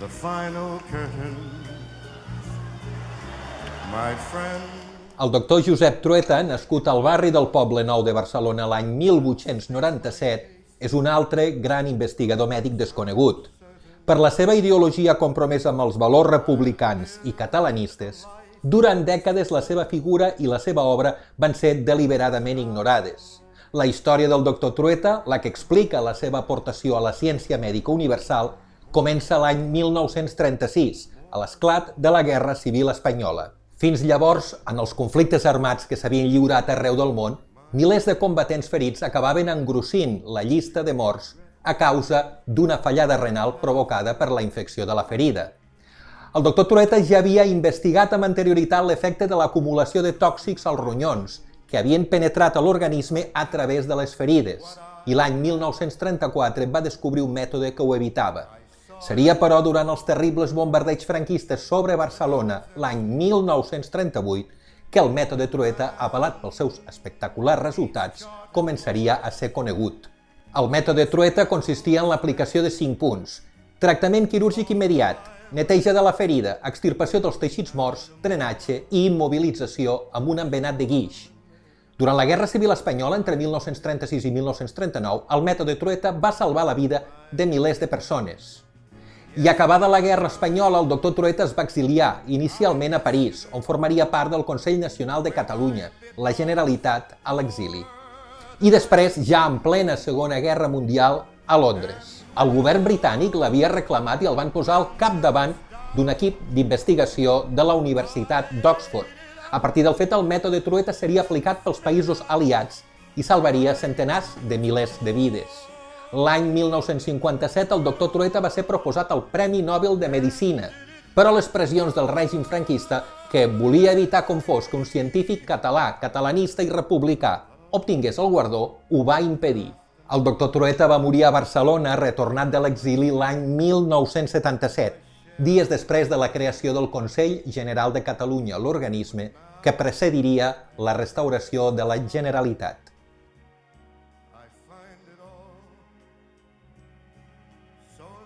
The final curtain, my friend. El doctor Josep Trueta, nascut al barri del Poble Nou de Barcelona l'any 1897, és un altre gran investigador mèdic desconegut. Per la seva ideologia compromesa amb els valors republicans i catalanistes, durant dècades la seva figura i la seva obra van ser deliberadament ignorades. La història del doctor Trueta, la que explica la seva aportació a la ciència mèdica universal, comença l'any 1936, a l'esclat de la Guerra Civil Espanyola. Fins llavors, en els conflictes armats que s'havien lliurat arreu del món, milers de combatents ferits acabaven engrossint la llista de morts a causa d'una fallada renal provocada per la infecció de la ferida. El doctor Trueta ja havia investigat amb anterioritat l'efecte de l'acumulació de tòxics als ronyons, que havien penetrat a l'organisme a través de les ferides, i l'any 1934 va descobrir un mètode que ho evitava. Seria, però, durant els terribles bombardeigs franquistes sobre Barcelona l'any 1938 que el mètode Trueta, avalat pels seus espectaculars resultats, començaria a ser conegut. El mètode Trueta consistia en l'aplicació de 5 punts: tractament quirúrgic immediat, neteja de la ferida, extirpació dels teixits morts, drenatge i immobilització amb un embenat de guix. Durant la Guerra Civil Espanyola, entre 1936 i 1939, el mètode Trueta va salvar la vida de milers de persones. I acabada la Guerra Espanyola, el doctor Trueta es va exiliar, inicialment a París, on formaria part del Consell Nacional de Catalunya, la Generalitat a l'exili. I després, ja en plena Segona Guerra Mundial, a Londres. El govern britànic l'havia reclamat i el van posar al capdavant d'un equip d'investigació de la Universitat d'Oxford. A partir del fet, el mètode Trueta seria aplicat pels països aliats i salvaria centenars de milers de vides. L'any 1957 el doctor Trueta va ser proposat al Premi Nobel de Medicina, però les pressions del règim franquista, que volia evitar com fos que un científic català, catalanista i republicà obtingués el guardó, ho va impedir. El doctor Trueta va morir a Barcelona, retornat de l'exili l'any 1977, dies després de la creació del Consell General de Catalunya, l'organisme que precediria la restauració de la Generalitat.